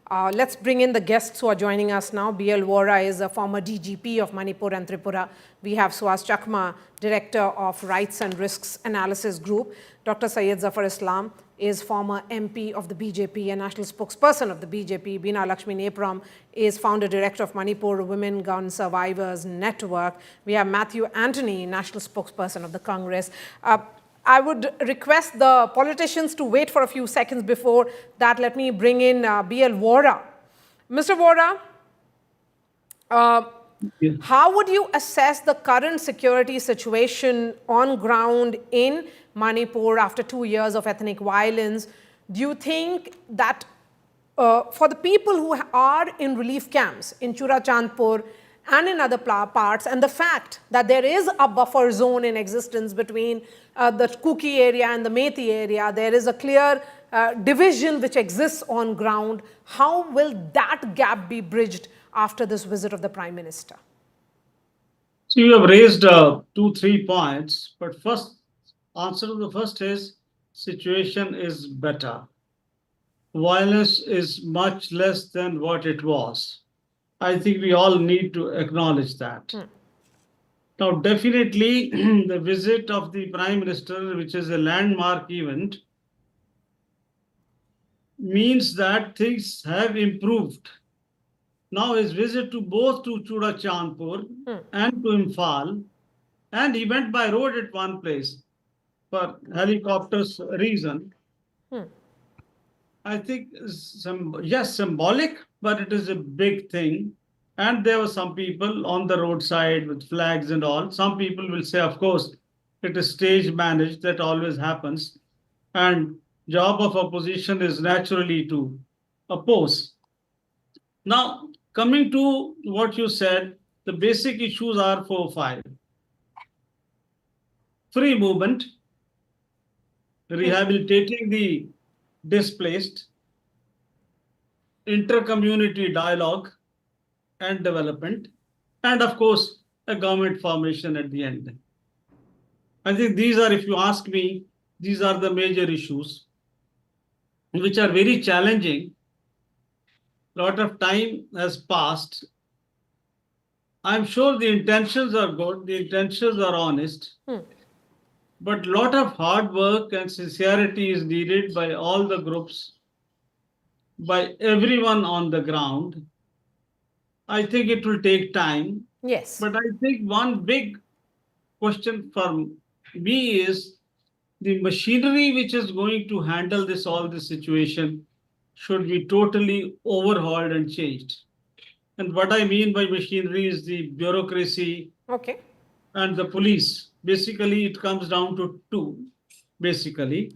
Let's bring in the guests who are joining us now. B.L. Vora is a former DGP of Manipur and Tripura. We have Suhas Chakma, Director of Rights and Risks Analysis Group. Dr. Syed Zafar-Islam is former MP of the BJP and national spokesperson of the BJP. Beena Lakshmi Nepram is founder director of Manipur Women Gun Survivors Network. We have Matthew Anthony, national spokesperson of the Congress. I would request the politicians to wait for a few seconds before that. Let me bring in B.L. Vora. Mr. Vora, how would you assess the current security situation on ground in Manipur after 2 years of ethnic violence? Do you think that for the people who are in relief camps in Churachandpur and in other parts, and the fact that there is a buffer zone in existence between the Kuki area and the Meitei area, there is a clear division which exists on ground. How will that gap be bridged after this visit of the Prime Minister? So you have raised 2-3 points, but first answer to the first is situation is better. Violence is much less than what it was. I think we all need to acknowledge that. Now, definitely, the visit of the Prime Minister, which is a landmark event, means that things have improved. Now, his visit to both to Churachandpur and to Imphal, and he went by road at one place for helicopters reason. I think, yes, symbolic, but it is a big thing. And there were some people on the roadside with flags and all. Some people will say, of course, it is stage managed. That always happens. And job of opposition is naturally to oppose. Now, coming to what you said, the basic issues are 4 or 5. Free movement, rehabilitating the displaced, inter-community dialogue and development, and of course, a government formation at the end. I think these are, if you ask me, these are the major issues which are very challenging. A lot of time has passed. I'm sure the intentions are good, the intentions are honest, but a lot of hard work and sincerity is needed by all the groups, by everyone on the ground. I think it will take time. Yes. But I think one big question for me is the machinery which is going to handle all this situation should be totally overhauled and changed. And what I mean by machinery is the bureaucracy and the police. Basically, it comes down to 2, basically.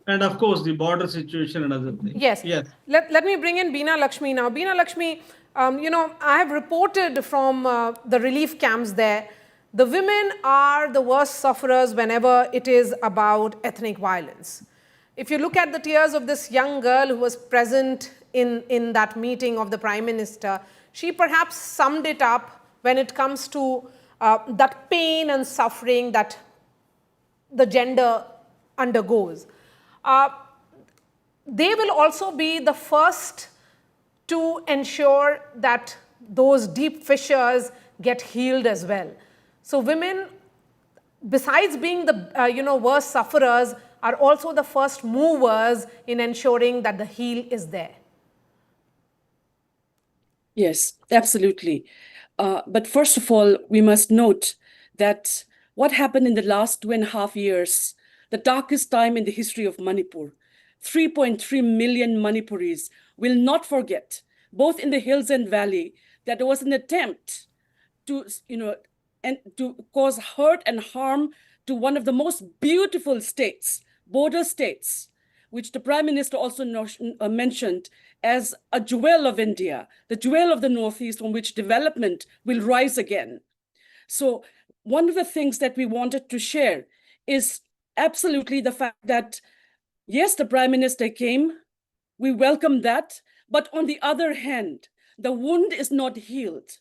And of course, the border situation and other things. Yes. Let me bring in Beena Lakshmi now. Beena Lakshmi, I have reported from the relief camps there, the women are the worst sufferers whenever it is about ethnic violence. If you look at the tears of this young girl who was present in that meeting of the Prime Minister, she perhaps summed it up when it comes to that pain and suffering that the gender undergoes. They will also be the first to ensure that those deep fissures get healed as well. So women, besides being the worst sufferers, are also the first movers in ensuring that the heal is there. Yes, absolutely. But first of all, we must note that what happened in the last 2.5 years, the darkest time in the history of Manipur, 3.3 million Manipuris will not forget, both in the hills and valley, that there was an attempt to, and to cause hurt and harm to one of the most beautiful states, border states, which the Prime Minister also mentioned as a jewel of India, the jewel of the Northeast on which development will rise again. So one of the things that we wanted to share is absolutely the fact that, yes, the Prime Minister came, we welcome that, but on the other hand, the wound is not healed.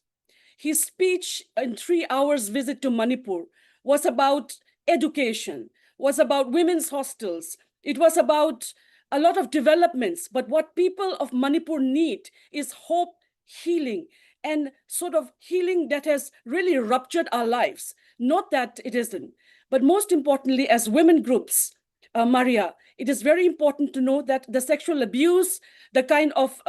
His speech in 3 hours visit to Manipur was about education, was about women's hostels. It was about a lot of developments, but what people of Manipur need is hope, healing, and sort of healing that has really ruptured our lives. Not that it isn't, but most importantly, as women groups, Maria, it is very important to know that the sexual abuse, the kind of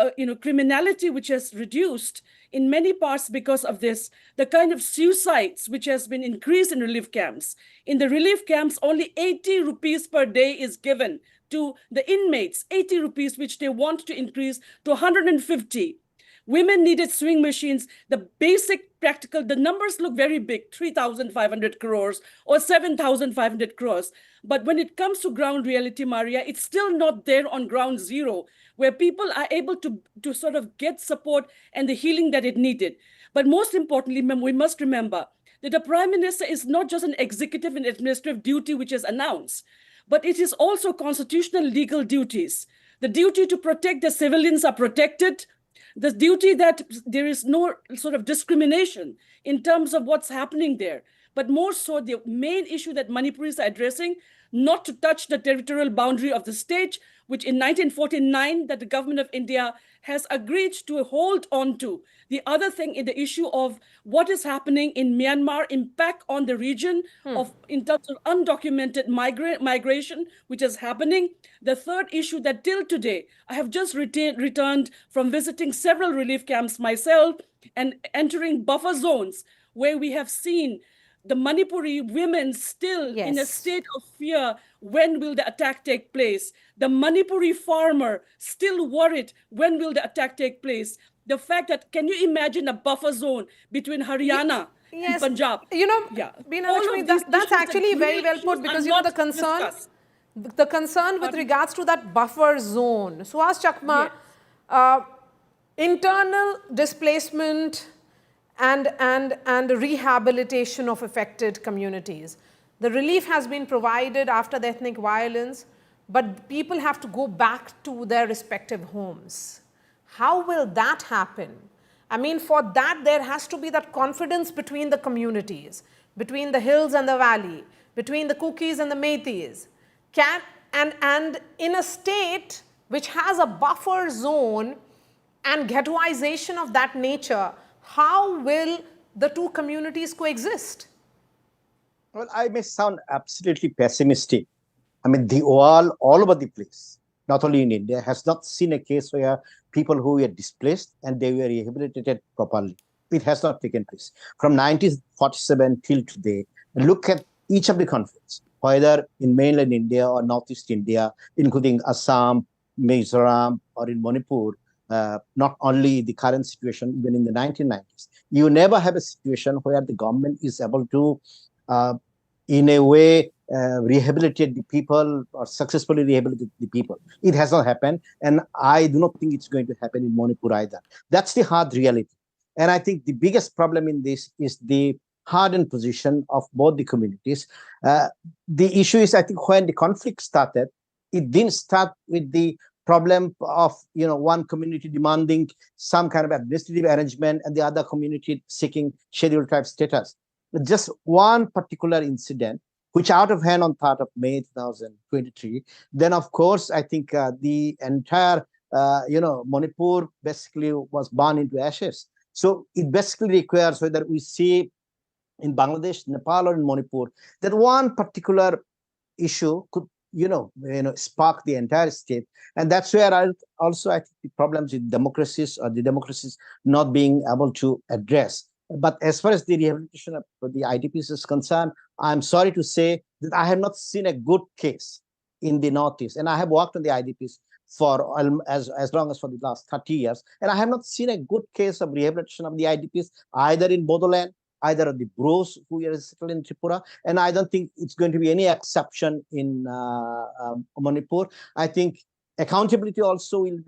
criminality which has reduced in many parts because of this, the kind of suicides which has been increased in relief camps. In the relief camps, only 80 rupees per day is given to the inmates, 80 rupees, which they want to increase to 150. Women needed swing machines. The basic practical, the numbers look very big, 3,500 crores or 7,500 crores. But when it comes to ground reality, Maria, it's still not there on ground zero, where people are able to sort of get support and the healing that it needed. But most importantly, we must remember that the Prime Minister is not just an executive and administrative duty which is announced, but it is also constitutional legal duties. The duty to protect the civilians are protected. The duty that there is no sort of discrimination in terms of what's happening there. But more so, the main issue that Manipuris are addressing, not to touch the territorial boundary of the state, which in 1949 that the government of India has agreed to hold on to. The other thing is the issue of what is happening in Myanmar, impact on the region of in terms of undocumented migration, which is happening. The third issue that till today, I have just returned from visiting several relief camps myself and entering buffer zones where we have seen the Manipuri women still in a Yes. state of fear. When will the attack take place? The Manipuri farmer still worried, when will the attack take place? The fact that, can you imagine a buffer zone between Haryana and Yes, Punjab? you know, Yeah. Beena All Lakshmi, of these that's issues and actually very real well put, issues because are you know not the discussed. concern with regards to that buffer zone. Suhas Chakma, Yes. internal displacement and rehabilitation of affected communities. The relief has been provided after the ethnic violence, but people have to go back to their respective homes. How will that happen? I mean, for that, there has to be that confidence between the communities, between the hills and the valley, between the Kukis and the Meiteis. And in a state which has a buffer zone and ghettoization of that nature, how will the two communities coexist? Well, I may sound absolutely pessimistic. I mean, the all over the place, not only in India, has not seen a case where people who were displaced and they were rehabilitated properly. It has not taken place. From 1947 till today, look at each of the conflicts, whether in mainland India or Northeast India, including Assam, Mizoram, or in Manipur, not only the current situation, even in the 1990s. You never have a situation where the government is able to, in a way, rehabilitate the people or successfully rehabilitate the people. It has not happened, and I do not think it's going to happen in Manipur either. That's the hard reality. And I think the biggest problem in this is the hardened position of both the communities. The issue is, I think, when the conflict started, it didn't start with the problem of one community demanding some kind of administrative arrangement and the other community seeking scheduled tribe status. But just one particular incident, which out of hand on 3rd of May 2023, then of course I think the entire Manipur basically was burned into ashes. So it basically requires, whether we see in Bangladesh, Nepal, or in Manipur, that one particular issue could spark the entire state. And that's where I think the problems with democracies, or the democracies not being able to address. But as far as the rehabilitation of the IDPs is concerned, I'm sorry to say that I have not seen a good case in the Northeast. And I have worked on the IDPs for as long as for the last 30 years. And I have not seen a good case of rehabilitation of the IDPs, either in Bodoland, either of the Bros who are settled in Tripura, and I don't think it's going to be any exception in Manipur. I think accountability also will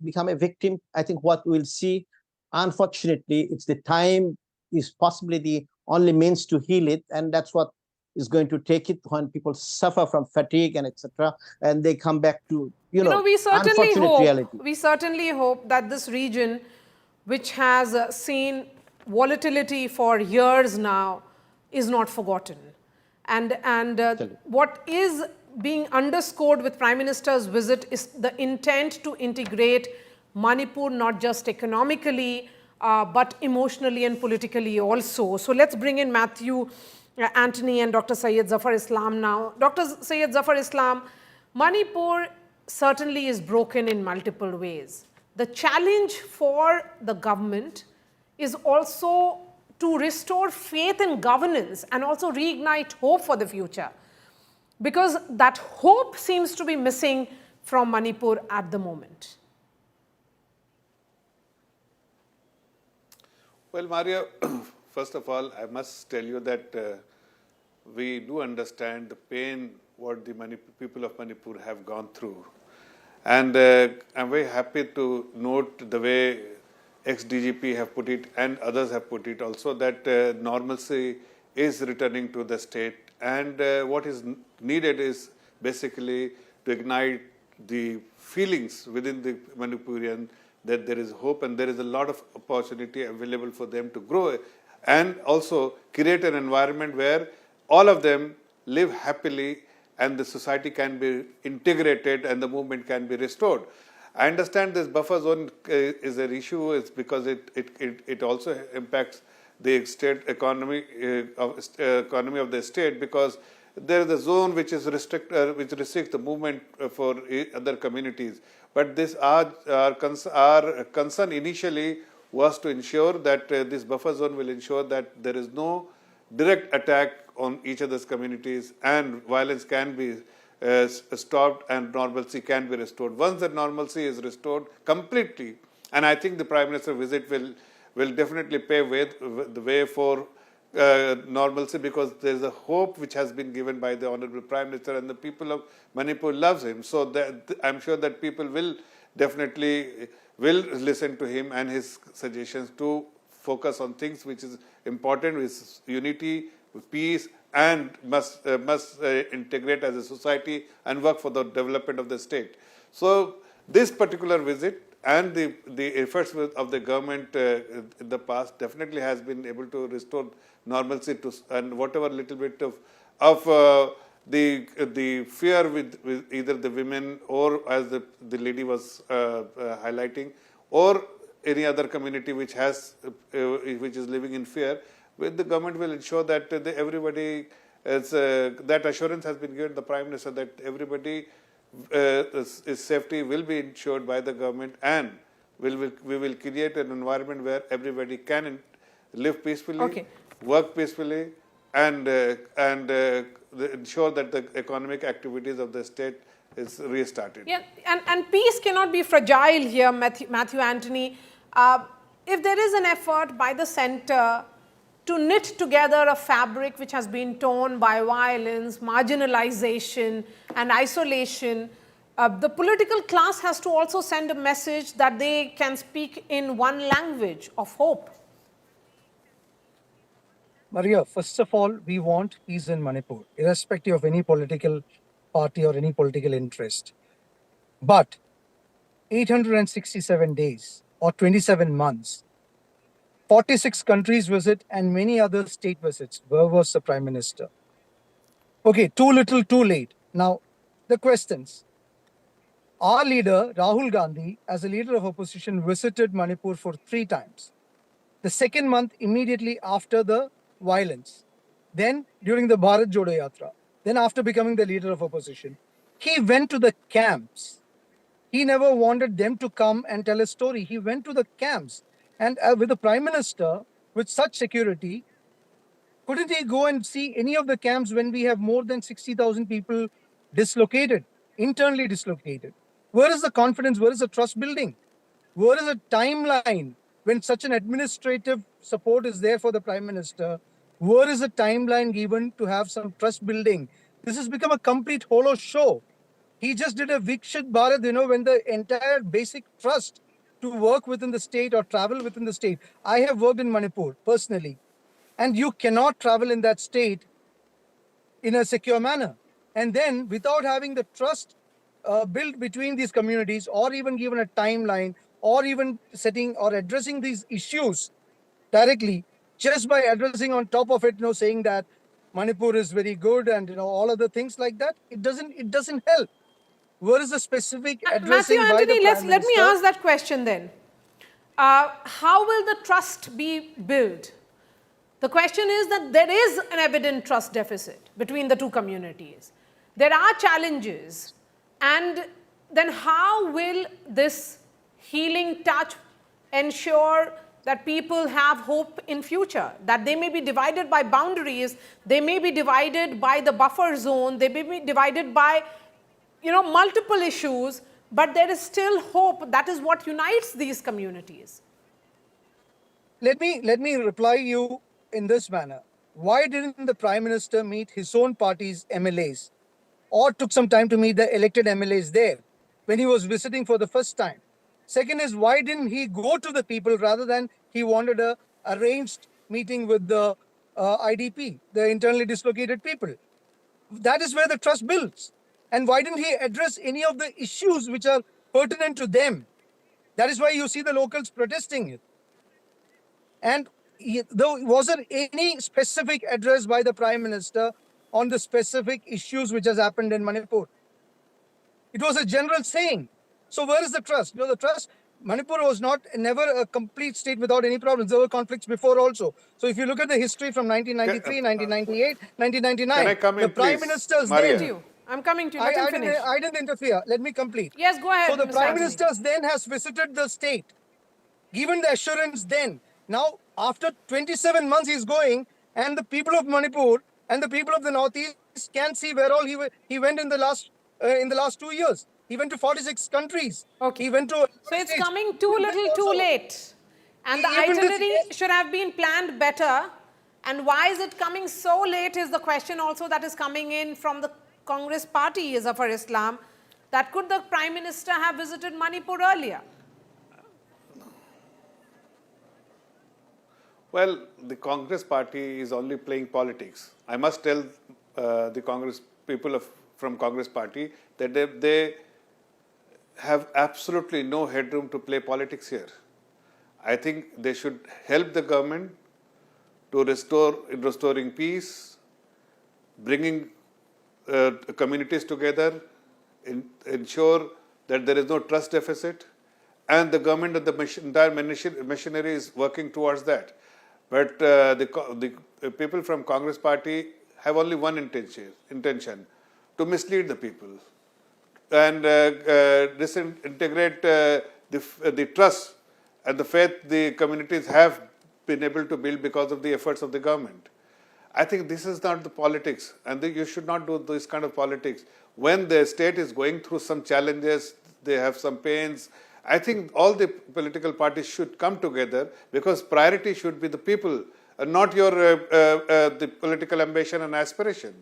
become a victim. I think what we'll see, unfortunately, it's the time is possibly the only means to heal it, and that's what is going to take it when people suffer from fatigue and etc., and they come back to unfortunate reality. We certainly hope that this region, which has seen volatility for years now, is not forgotten. And what is being underscored with Prime Minister's visit is the intent to integrate Manipur not just economically, but emotionally and politically also. So let's bring in Matthew Anthony and Dr. Syed Zafar-Islam now. Dr. Syed Zafar-Islam, Manipur certainly is broken in multiple ways. The challenge for the government is also to restore faith in governance and also reignite hope for the future, because that hope seems to be missing from Manipur at the moment. Well, Maria, first of all, I must tell you that we do understand the pain what the people of Manipur have gone through. And I'm very happy to note the way ex-DGP have put it and others have put it also, that normalcy is returning to the state, and what is needed is basically to ignite the feelings within the Manipurian that there is hope and there is a lot of opportunity available for them to grow, and also create an environment where all of them live happily and the society can be integrated and the movement can be restored. I understand this buffer zone is an issue, is because it also impacts the state economy economy of the state, because there is a zone which is which restricts the movement for other communities. But this our concern initially was to ensure that this buffer zone will ensure that there is no direct attack on each other's communities and violence can be stopped and normalcy can be restored. Once the normalcy is restored completely, and I think the Prime Minister visit will definitely pave the way for normalcy, because there is a hope which has been given by the Honorable Prime Minister, and the people of Manipur loves him. So that, I'm sure that people will definitely listen to him and his suggestions to focus on things which is important, which is unity, peace, and must integrate as a society and work for the development of the state. So this particular visit and the efforts of the government in the past definitely has been able to restore normalcy to, and whatever little bit of the fear with either the women or, as the lady was highlighting, or any other community which has which is living in fear, with the government will ensure that everybody is, that assurance has been given the Prime Minister that everybody his safety will be ensured by the government, and we will create an environment where everybody can live peacefully, work peacefully, and ensure that the economic activities of the state is restarted. Yeah, and peace cannot be fragile here, Matthew Anthony. If there is an effort by the center to knit together a fabric which has been torn by violence, marginalization, and isolation, the political class has to also send a message that they can speak in one language of hope. Maria, first of all, we want peace in Manipur, irrespective of any political party or any political interest. But 867 days or 27 months, 46 countries visit and many other state visits. Where was the Prime Minister? Okay, too little, too late. Now, the questions. Our leader, Rahul Gandhi, as a leader of opposition, visited Manipur for 3 times. The second month immediately after the violence, then during the Bharat Jodo Yatra, then after becoming the leader of opposition. He went to the camps. He never wanted them to come and tell a story. He went to the camps. And with the Prime Minister, with such security, couldn't he go and see any of the camps when we have more than 60,000 people dislocated, internally dislocated? Where is the confidence? Where is the trust building? Where is the timeline when such an administrative support is there for the Prime Minister? Where is the timeline given to have some trust building? This has become a complete hollow show. He just did a Vikshit Bharat, when the entire basic trust to work within the state or travel within the state. I have worked in Manipur personally, and you cannot travel in that state in a secure manner. And then without having the trust built between these communities, or even given a timeline, or even setting or addressing these issues directly, just by addressing on top of it, saying that Manipur is very good and all other things like that. It doesn't help. Where is the specific Matthew addressing by the Anthony, Prime let me Minister? ask that question then. How will the trust be built? The question is that there is an evident trust deficit between the two communities. There are challenges, and then how will this healing touch ensure that people have hope in future, that they may be divided by boundaries, they may be divided by the buffer zone, they may be divided by multiple issues, but there is still hope. That is what unites these communities. Let me reply you in this manner. Why didn't the Prime Minister meet his own party's MLAs or took some time to meet the elected MLAs there when he was visiting for the first time? Second is, why didn't he go to the people rather than he wanted a arranged meeting with the IDP, the internally dislocated people? That is where the trust builds. And why didn't he address any of the issues which are pertinent to them? That is why you see the locals protesting it. And was there any specific address by the Prime Minister on the specific issues which has happened in Manipur? It was a general saying. So where is the trust? The trust, Manipur was never a complete state without any problems. There were conflicts before also. So if you look at the history from 1993, 1998, 1999, Can I come in, the Prime please, Ministers Maria? then... I'm coming to you. Let him finish. I didn't interfere. Let me complete. Yes, go ahead. So the Mr. Prime Anthony. Ministers then has visited the state, given the assurance then. Now, after 27 months he's going, and the people of Manipur and the people of the Northeast can see where all he went in the last 2 years. He went to 46 countries. Okay. He went to... So it's coming too little too late. And the Even this- itinerary should have been planned better. And why is it coming so late is the question also that is coming in from the Congress party, Zafar-islam, that could the Prime Minister have visited Manipur earlier? Well, the Congress party is only playing politics. I must tell the Congress people from Congress party that they have absolutely no headroom to play politics here. I think they should help the government to restoring peace, bringing communities together, ensure that there is no trust deficit, and the government and the entire machinery is working towards that. But the people from Congress party have only one intention, to mislead the people and disintegrate the trust and the faith the communities have been able to build because of the efforts of the government. I think this is not the politics, and you should not do this kind of politics. When the state is going through some challenges, they have some pains, I think all the political parties should come together, because priority should be the people, not your the political ambition and aspiration.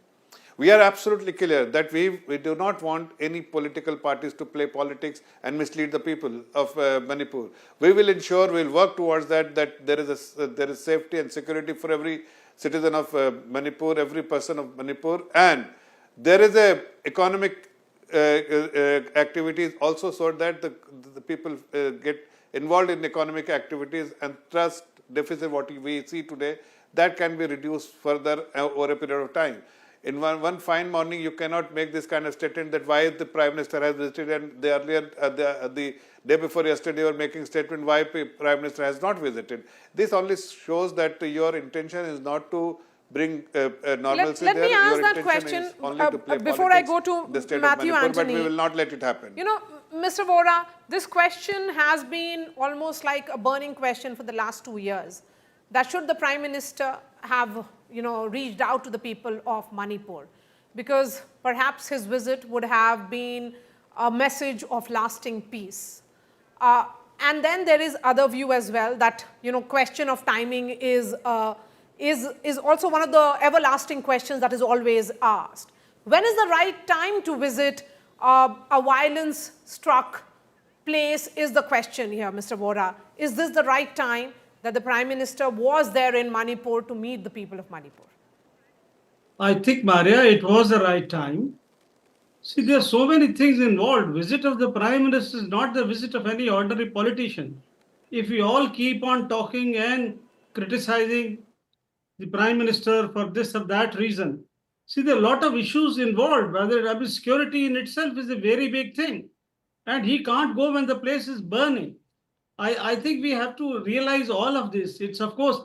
We are absolutely clear that we do not want any political parties to play politics and mislead the people of Manipur. We will ensure, we will work towards that there is safety and security for every citizen of Manipur, every person of Manipur, and there is a economic activities also, so that the people get involved in economic activities, and trust deficit what we see today, that can be reduced further over a period of time. In one fine morning, you cannot make this kind of statement that why the Prime Minister has visited, and the earlier the day before yesterday you were making statement why Prime Minister has not visited. This only shows that your intention is not to bring normalcy let there. me ask your that intention question is only to play before I politics go in the to state Matthew of Manipur, Anthony. but we will not let it happen. You know, Mr. Vora, this question has been almost like a burning question for the last 2 years. That should the Prime Minister have, reached out to the people of Manipur, because perhaps his visit would have been a message of lasting peace. And then there is other view as well that, question of timing is also one of the everlasting questions that is always asked. When is the right time to visit a violence-struck place is the question here, Mr. Vora. Is this the right time that the Prime Minister was there in Manipur to meet the people of Manipur? I think, Maria, it was the right time. See, there are so many things involved. Visit of the Prime Minister is not the visit of any ordinary politician. If we all keep on talking and criticizing, the Prime Minister for this or that reason. See, there are a lot of issues involved. Whether security in itself is a very big thing. And he can't go when the place is burning. I think we have to realize all of this. It's, of course,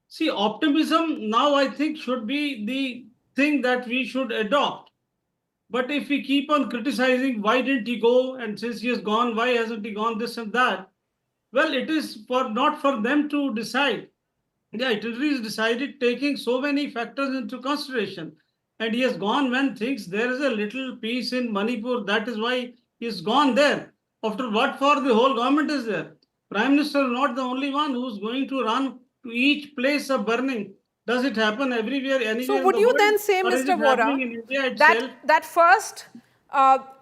see, optimism now I think should be the thing that we should adopt. But if we keep on criticizing, why didn't he go? And since he has gone, why hasn't he gone? This and that. Well, it is not for them to decide. Yeah, it is decided taking so many factors into consideration. And he has gone when thinks there is a little peace in Manipur. That is why he's gone there. After what for the whole government is there? Prime Minister is not the only one who's going to run to each place of burning. Does it happen everywhere, anywhere So in would the you world? then say, Or is Mr. it happening Vora, in India itself? that first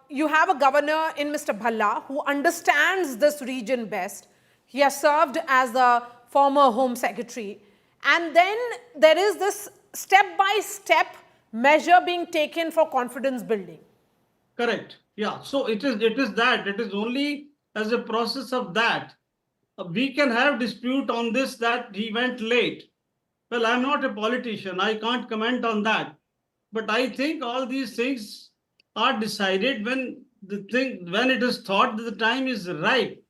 you have a governor in Mr. Bhalla who understands this region best. He has served as the former Home Secretary. And then there is this step-by-step measure being taken for confidence building. Correct. Yeah. So it is that. It is only as a process of that. We can have dispute on this that he went late. Well, I'm not a politician. I can't comment on that. But I think all these things are decided when it is thought that the time is right.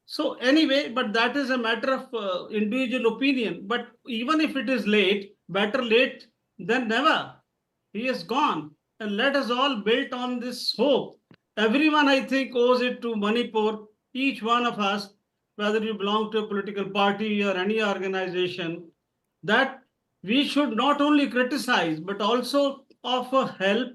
So anyway, but that is a matter of individual opinion. But even if it is late, better late than never. He is gone. And let us all build on this hope. Everyone, I think, owes it to Manipur, each one of us, whether you belong to a political party or any organization, that we should not only criticize, but also offer help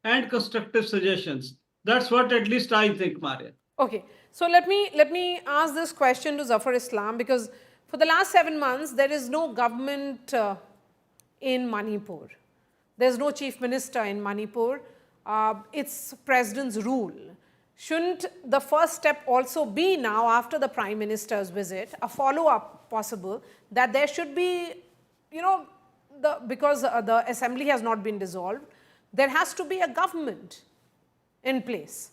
and constructive suggestions. That's what at least I think, Maria. Okay, so let me ask this question to Zafar-Islam, because for the last 7 months there is no government in Manipur. There's no chief minister in Manipur. It's president's rule. Shouldn't the first step also be now, after the prime minister's visit, a follow-up possible, that there should be, because the assembly has not been dissolved, there has to be a government in place?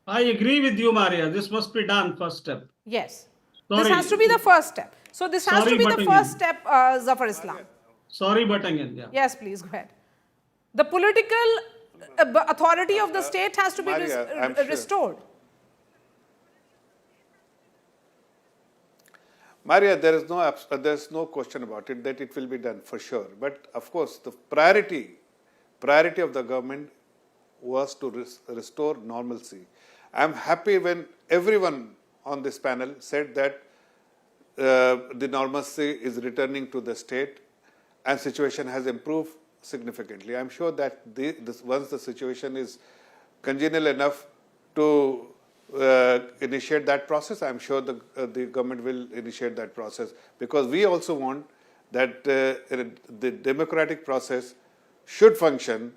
I agree with you, Maria. This must be done first step. Yes. Sorry. This has to be the first step. So this has Sorry, to be the butting first in. step, Zafar-Islam. Sorry, butting in. Yeah. Yes, please, go ahead. The political authority of the state has to be Maria, I'm sure. restored. Maria, there's no question about it that it will be done for sure. But of course, the priority of the government was to restore normalcy. I'm happy when everyone on this panel said that the normalcy is returning to the state and situation has improved significantly. I'm sure that once the situation is congenial enough to initiate that process, I'm sure the government will initiate that process, because we also want that the democratic process should function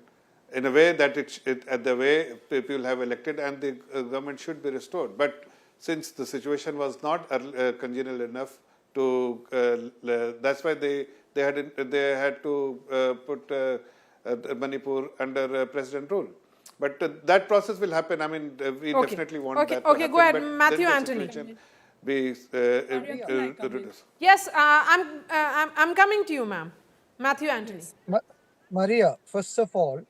in a way that the way people have elected, and the government should be restored. But since the situation was not congenial enough to, that's why they had to put Manipur under president rule. But that process will happen. I mean, we definitely want that to happen. Okay, go ahead, but Matthew then the Anthony. situation be reduced. Yes, I'm coming to you, ma'am. Matthew Anthony. Maria, first of all,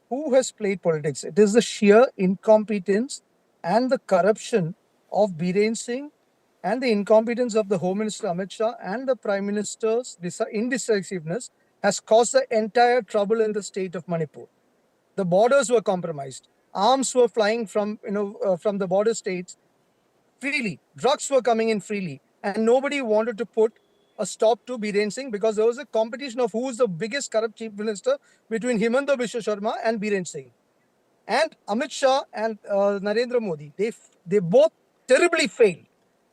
who has played politics? It is the sheer incompetence and the corruption of Biren Singh and the incompetence of the Home Minister Amit Shah and the Prime Minister's indecisiveness has caused the entire trouble in the state of Manipur. The borders were compromised. Arms were flying from the border states freely. Drugs were coming in freely, and nobody wanted to put a stop to Biren Singh because there was a competition of who is the biggest corrupt chief minister between Himanta Biswa Sharma and Biren Singh. And Amit Shah and Narendra Modi, they both terribly failed.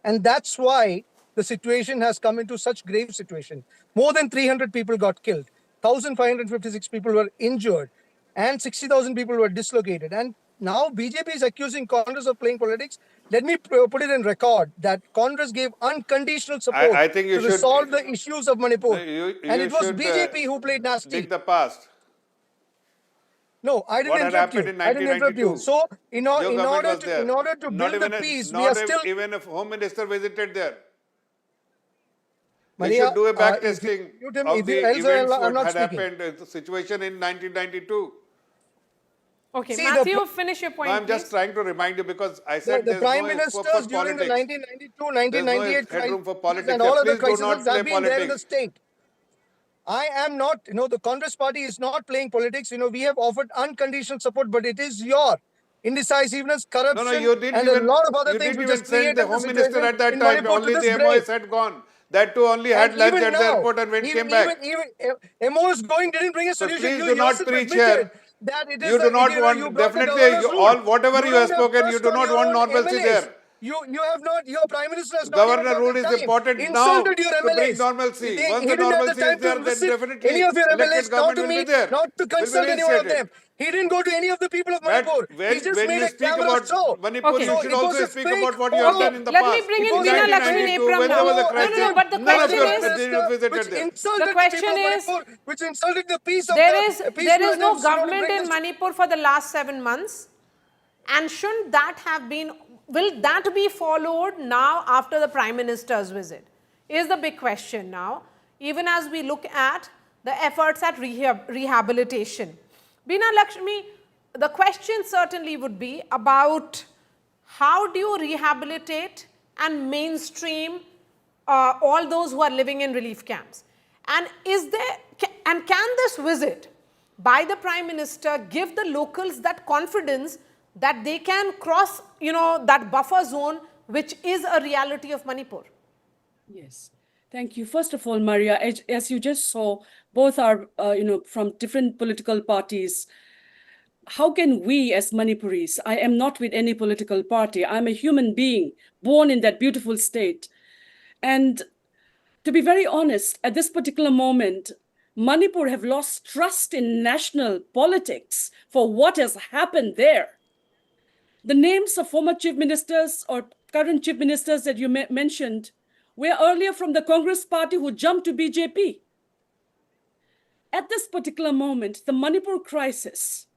And that's why the situation has come into such grave situation. More than 300 people got killed. 1,556 people were injured. And 60,000 people were dislocated. And now BJP is accusing Congress of playing politics. Let me put it in record that Congress gave unconditional support I think you to should resolve the issues of Manipur. And it was should, BJP who played nasty. dig the past. No, I didn't What had interrupt happened you. in I didn't interrupt you. 1992? So, in order to Not build the even peace, we not are still. even if Home Minister visited there. They Maria, should do a back if you testing mute him, of if you, the else events I'm what not had speaking. happened, the situation in 1992. Okay, See, Matthew, finish your point, No, I'm please. just trying to remind you because I the said there's prime no scope for ministers during the politics. 1992, There's no 1998 headroom for crisis politics and here. all other Please do crises not play have been there in the politics. state. I am not, the Congress party is not playing politics. We have offered unconditional support, but it is your indecisiveness, No, corruption, you didn't and a even lot of other things which has send the created the home minister situation at that in time. Manipur to Only this the brave. MOS had gone. That too only And had lunch even at the now, airport and went came back. even MOS going didn't bring a So solution. please You do not yourself preach admitted here. that it is You do not you want, brought the definitely, governor's rule. whatever you have don't spoken, you trust do on not your want own normalcy MLAs. there. You have not, your prime minister has not even Governor got rule the is time. important now Insulted your to bring MLAs. normalcy. Once He the didn't have the normalcy is time there, to then visit definitely any of your elected MLAs, not government to will be meet, there, not to will be consult any one of reinstated. them. He didn't go to any of the people of But Manipur. He just when made you a speak camera about show. Manipur, Okay. you So should it was also a speak fake about what you have photo. done in the Let me past. bring It in was In Veena a Lakshmi fake 1992, Nepram when now. there was a No, crisis, no, but the none of question your is, leaders visited there. insulted the question people of is, Manipur, which insulted the peace of there the is peaceful no attempts, to government bring in this. Manipur for the last 7 months. And shouldn't that have been, will that be followed now after the Prime Minister's visit? Is the big question now, even as we look at the efforts at rehabilitation. Veena Lakshmi, the question certainly would be about how do you rehabilitate and mainstream all those who are living in relief camps? And can this visit by the Prime Minister give the locals that confidence that they can cross, that buffer zone, which is a reality of Manipur? Yes, thank you. First of all, Maria, as you just saw, both are, from different political parties. How can we as Manipuris, I am not with any political party, I'm a human being born in that beautiful state. And to be very honest, at this particular moment, Manipur have lost trust in national politics for what has happened there. The names of former chief ministers or current chief ministers that you mentioned were earlier from the Congress party who jumped to BJP. At this particular moment, the Manipur crisis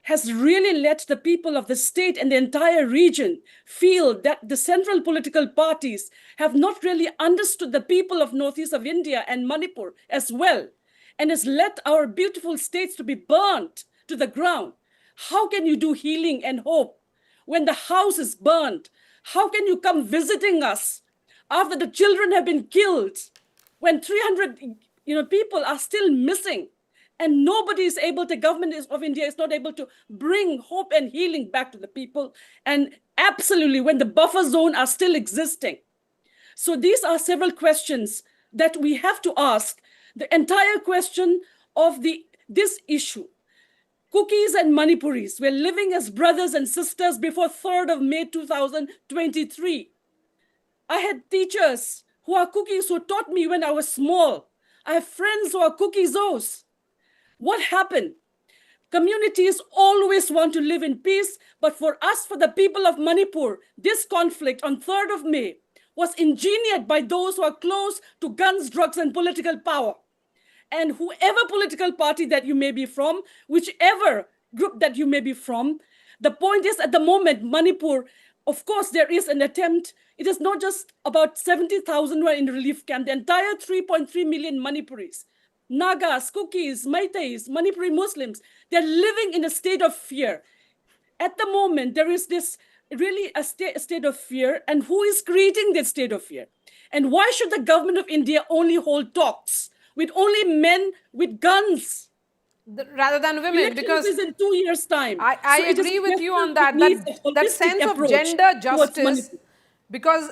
has really let the people of the state and the entire region feel that the central political parties have not really understood the people of northeast of India and Manipur as well, and has led our beautiful states to be burnt to the ground. How can you do healing and hope when the house is burned? How can you come visiting us after the children have been killed, when 300 people are still missing? And nobody is able, the government of India is not able to bring hope and healing back to the people. And absolutely, when the buffer zone are still existing. So these are several questions that we have to ask. The entire question of this issue. Kukis and Manipuris were living as brothers and sisters before 3rd of May 2023. I had teachers who are Kukis who taught me when I was small. I have friends who are Kukizos. What happened? Communities always want to live in peace, but for us, for the people of Manipur, this conflict on 3rd of May was engineered by those who are close to guns, drugs, and political power. And whoever political party that you may be from, whichever group that you may be from, the point is at the moment, Manipur, of course, there is an attempt. It is not just about 70,000 who are in relief camp, the entire 3.3 million Manipuris. Nagas, Kukis, Meiteis, Manipuri Muslims, they're living in a state of fear. At the moment, there is this really a state of fear. And who is creating this state of fear? And why should the government of India only hold talks with only men with guns? Rather than women, Election because is in 2 years' time. I So it is agree with you on it that, needs a that holistic sense of approach gender towards justice, Manipur. because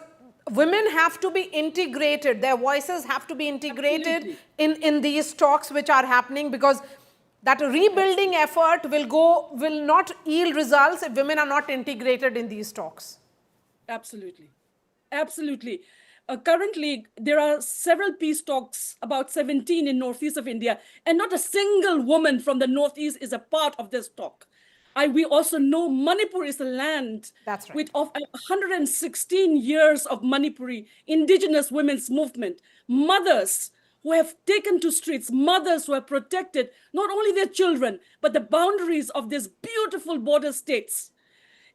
women have to be integrated, their voices have to be integrated in these talks which are happening, because that rebuilding effort will not yield results if women are not integrated in these talks. Absolutely. Absolutely. Currently, there are several peace talks, about 17 in northeast of India, and not a single woman from the northeast is a part of this talk. We also know Manipur is a land That's right. with 116 years of Manipuri indigenous women's movement, mothers who have taken to streets, mothers who have protected not only their children, but the boundaries of these beautiful border states.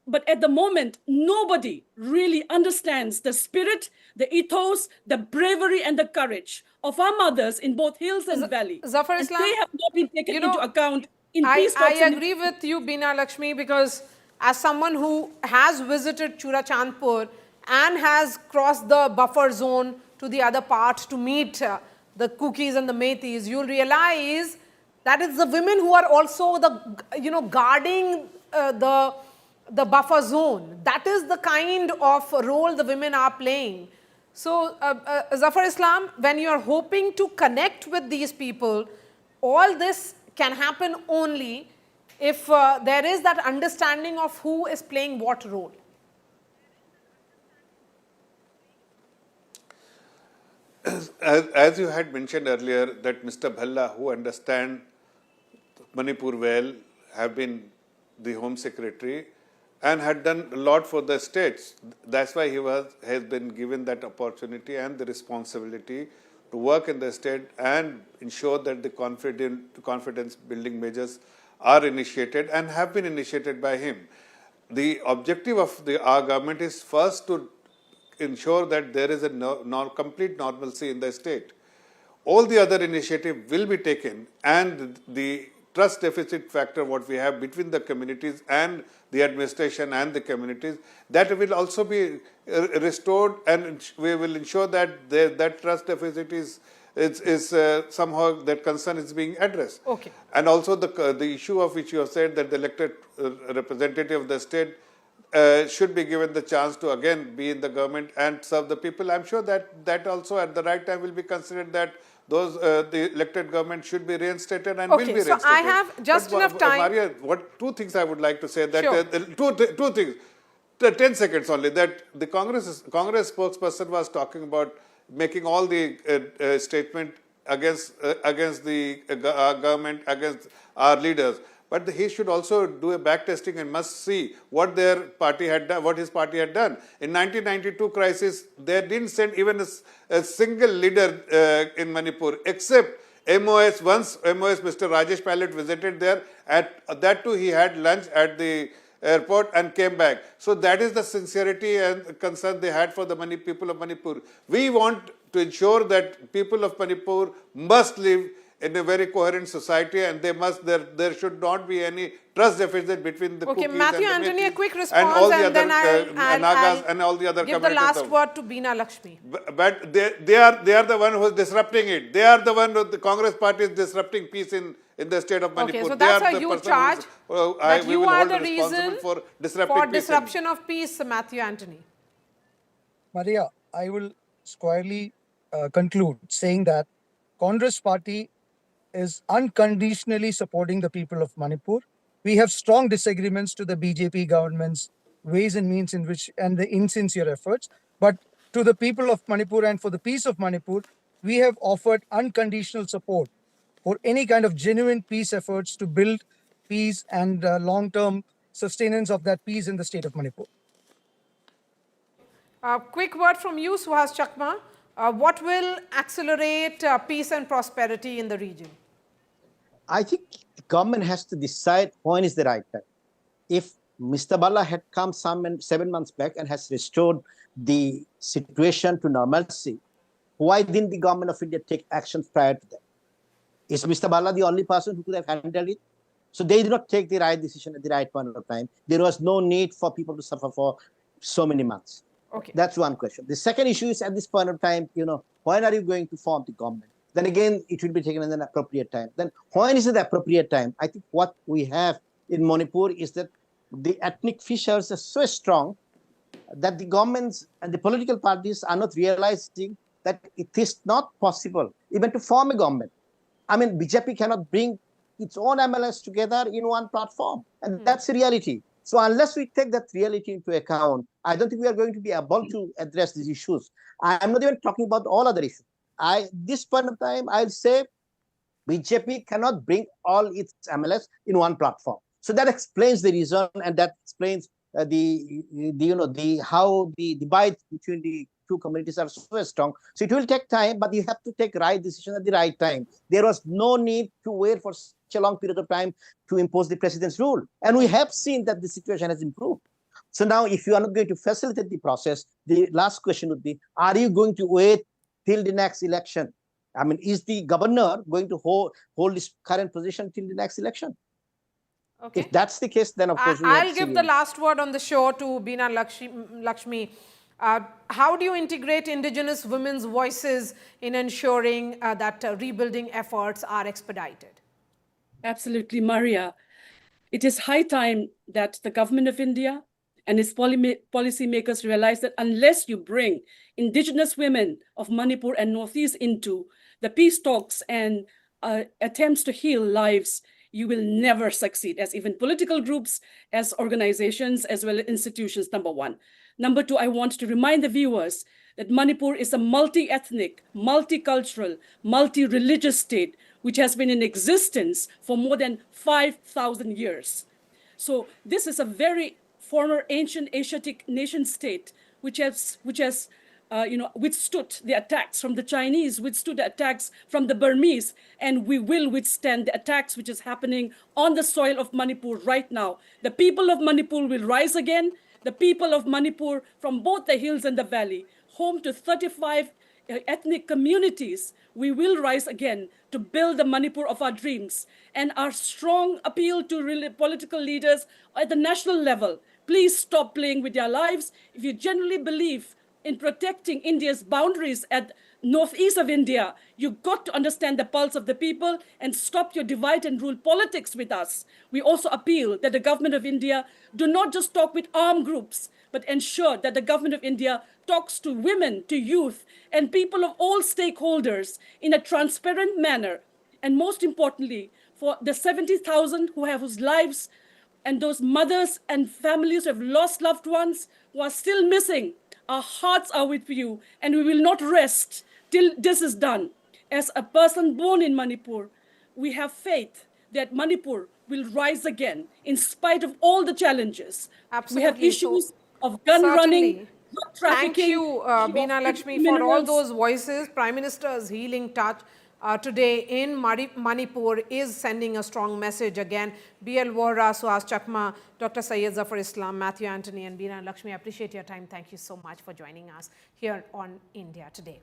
But at the moment, nobody really understands the spirit, the ethos, the bravery, and the courage of our mothers in both hills and valley. Zafar-islam, and they have not been taken you know, into account in peace I talks. in agree with you, Beena Lakshmi, because as someone who has visited Churachandpur and has crossed the buffer zone to the other part to meet the Kukis and the Meiteis, you'll realize that it's the women who are also the, guarding the buffer zone. That is the kind of role the women are playing. So, Zafar-islam, when you are hoping to connect with these people, all this can happen only if there is that understanding of who is playing what role. As you had mentioned earlier, that Mr. Bhalla, who understand Manipur well, have been the Home Secretary and had done a lot for the states. That's why has been given that opportunity and the responsibility to work in the state and ensure that the confidence building measures are initiated and have been initiated by him. The objective of our government is first to ensure that there is a complete normalcy in the state. All the other initiatives will be taken, and the trust deficit factor what we have between the communities and the administration and the communities, that will also be restored, and we will ensure that that trust deficit is somehow that concern is being addressed. Okay. And also the issue of which you have said, that the elected representative of the state should be given the chance to again be in the government and serve the people. I'm sure that also at the right time will be considered, that those the elected government should be reinstated and will be reinstated. So I have just enough time. Maria, two things I would like to say, that Sure. two things, 10 seconds only, that the Congress spokesperson was talking about making all the statement against the government, against our leaders. But he should also do a back testing and must see what their party had done, what his party had done. In 1992 crisis, they didn't send even a single leader in Manipur, except MOS. Once MOS, Mr. Rajesh Pilot visited there. At that too, he had lunch at the airport and came back. So that is the sincerity and concern they had for the people of Manipur. We want to ensure that people of Manipur must live in a very coherent society, and there should not be any trust deficit between the Kukis Matthew and the Anthony, a Meiteis quick and response, all the and other then Nagas and all the other give the communities. last word to Beena Lakshmi. But they are the one who is disrupting it. They are the one who the Congress party is disrupting peace in the state of Manipur. Okay, so They that's are a the huge person charge. that You are the reason for disruption of peace, Matthew Anthony. Maria, I will squarely conclude saying that Congress party is unconditionally supporting the people of Manipur. We have strong disagreements to the BJP government's ways and means in which and the insincere efforts. But to the people of Manipur and for the peace of Manipur, we have offered unconditional support for any kind of genuine peace efforts to build peace and long-term sustenance of that peace in the state of Manipur. Quick word from you, Suhas Chakma. What will accelerate peace and prosperity in the region? I think the government has to decide when is the right time. If Mr. Bhalla had come 7 months back and has restored the situation to normalcy, why didn't the government of India take action prior to that? Is Mr. Bhalla the only person who could have handled it? So they did not take the right decision at the right point of time. There was no need for people to suffer for so many months. Okay. That's one question. The second issue is, at this point of time, when are you going to form the government? Then again, it will be taken at an appropriate time. Then when is it the appropriate time? I think what we have in Manipur is that the ethnic fissures are so strong that the governments and the political parties are not realizing that it is not possible even to form a government. I mean, BJP cannot bring its own MLS together in one platform. And that's the reality. So unless we take that reality into account, I don't think we are going to be able to address these issues. I'm not even talking about all other issues. This point of time, I'll say BJP cannot bring all its MLS in one platform. So that explains the reason, and that explains how the divide between the two communities are so strong. So it will take time, but you have to take right decision at the right time. There was no need to wait for such a long period of time to impose the president's rule. And we have seen that the situation has improved. So now, if you are not going to facilitate the process, the last question would be, are you going to wait till the next election? I mean, is the governor going to hold his current position till the next election? Okay. If that's the case, then of course we have I'll give seen the it. last word on the show to Beena Lakshmi. How do you integrate indigenous women's voices in ensuring that rebuilding efforts are expedited? Absolutely, Maria. It is high time that the government of India and its policymakers realize that unless you bring indigenous women of Manipur and Northeast into the peace talks and attempts to heal lives, you will never succeed as even political groups, as organizations, as well as institutions, number one. Number two, I want to remind the viewers that Manipur is a multi-ethnic, multicultural, multi-religious state which has been in existence for more than 5,000 years. So this is a very former ancient Asiatic nation state which has withstood the attacks from the Chinese, withstood the attacks from the Burmese, and we will withstand the attacks which is happening on the soil of Manipur right now. The people of Manipur will rise again. The people of Manipur from both the hills and the valley, home to 35 ethnic communities, we will rise again to build the Manipur of our dreams. And our strong appeal to political leaders at the national level, please stop playing with your lives. If you genuinely believe in protecting India's boundaries at northeast of India, you've got to understand the pulse of the people and stop your divide and rule politics with us. We also appeal that the government of India do not just talk with armed groups, but ensure that the government of India talks to women, to youth, and people of all stakeholders in a transparent manner. And most importantly, for the 70,000 whose lives and those mothers and families who have lost loved ones who are still missing, our hearts are with you, and we will not rest till this is done. As a person born in Manipur, we have faith that Manipur will rise again in spite of all the challenges. Absolutely. We have issues So, of gun running, drug trafficking. Thank you, Beena Lakshmi, for all minerals. those voices. Prime Minister's healing touch today in Manipur is sending a strong message again. B.L. Vora, Suhas Chakma, Dr. Syed Zafar-Islam, Matthew Anthony, and Beena Lakshmi, I appreciate your time. Thank you so much for joining us here on India Today.